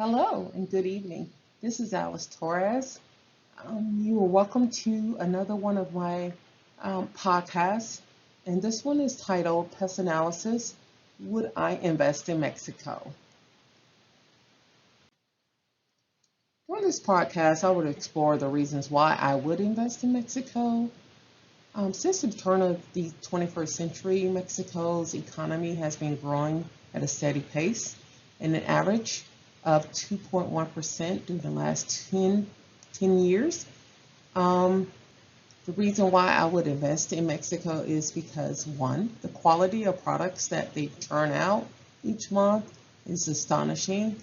Hello and good evening. This is ATorres. You are welcome to another one of my podcasts, and this one is titled Pest Analysis. Would I invest in Mexico? During this podcast, I would explore the reasons why I would invest in Mexico. Since the turn of the 21st century, Mexico's economy has been growing at a steady pace, and an average of 2.1% during the last 10 years. Um, the reason why I would invest in Mexico is because, one, the quality of products that they turn out each month is astonishing.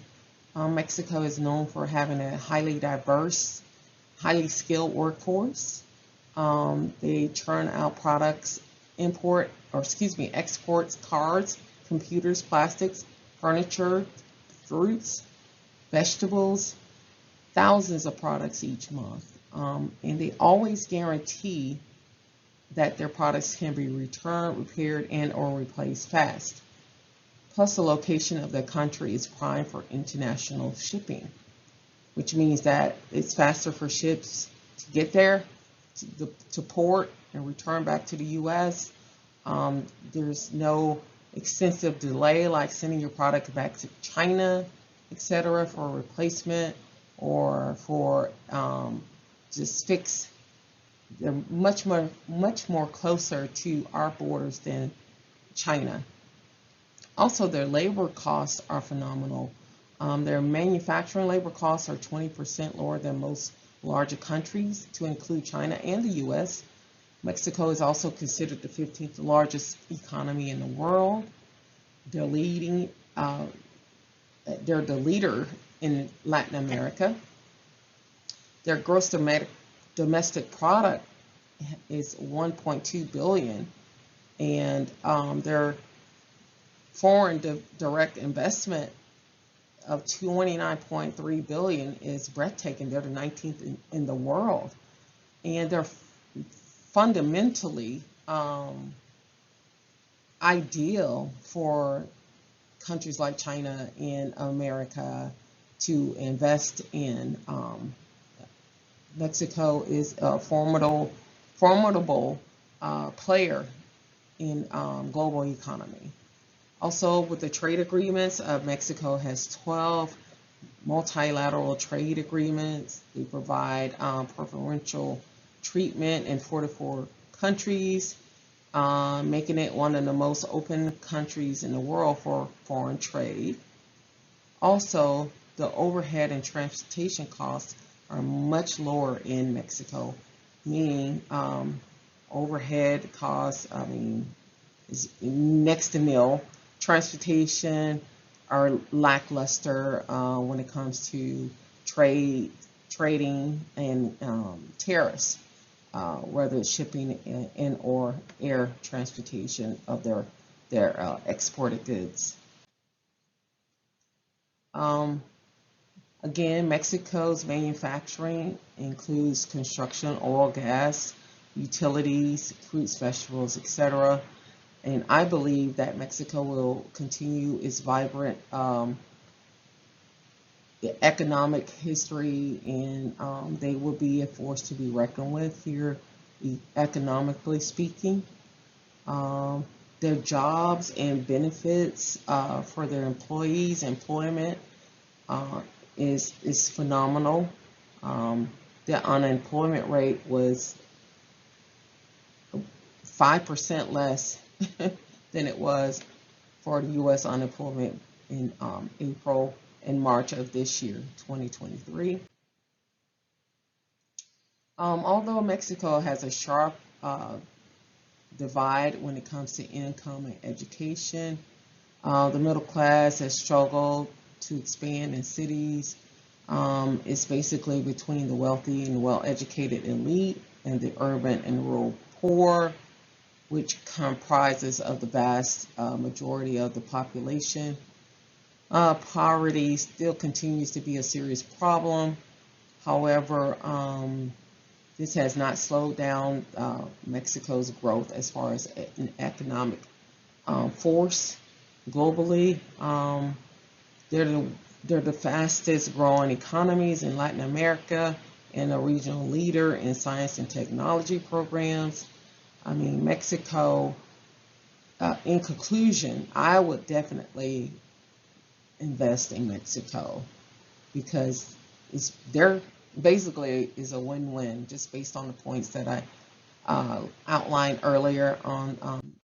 Mexico is known for having a highly diverse, highly skilled workforce. They churn out products, exports, cars, computers, plastics, furniture, fruits, vegetables, thousands of products each month. And they always guarantee that their products can be returned, repaired, and or replaced fast. Plus, the location of the country is prime for international shipping, which means that it's faster for ships to get there, to port, and return back to the U.S. There's no extensive delay like sending your product back to China, etc., for replacement or for just fix. They're much more closer to our borders than China. Also, their labor costs are phenomenal. Their manufacturing labor costs are 20% lower than most larger countries, to include China and the U.S. Mexico is also considered the 15th largest economy in the world. They're leading. They're the leader in Latin America. Their gross domestic product is 1.2 billion, and their foreign direct investment of 29.3 billion is breathtaking. They're the 19th in the world, and they're fundamentally ideal for countries like China and America to invest in. Mexico is a formidable player in global economy. Also, with the trade agreements, Mexico has 12 multilateral trade agreements. They provide preferential treatment in 44 countries, making it one of the most open countries in the world for foreign trade. Also, the overhead and transportation costs are much lower in Mexico, meaning overhead costs, is next to nil. Transportation are lackluster when it comes to trading, and tariffs, whether it's shipping and or air transportation of their exported goods. Um, Again, Mexico's manufacturing includes construction, oil, gas, utilities, fruits, vegetables, etc. And I believe that Mexico will continue its vibrant economic history, and they will be a force to be reckoned with here, economically speaking. Um, their jobs and benefits for their employees, employment uh, is phenomenal. The unemployment rate was 5% less than it was for the U.S. unemployment in April and March of this year, 2023. Although Mexico has a sharp divide when it comes to income and education, the middle class has struggled to expand in cities. It's basically between the wealthy and well-educated elite and the urban and rural poor, which comprises of the vast majority of the population. Poverty still continues to be a serious problem. However, this has not slowed down Mexico's growth as far as an economic force globally. They're They're the fastest growing economies in Latin America and a regional leader in science and technology programs. I mean, Mexico, in conclusion, I would definitely invest in Mexico because they're basically is a win-win just based on the points that I outlined earlier on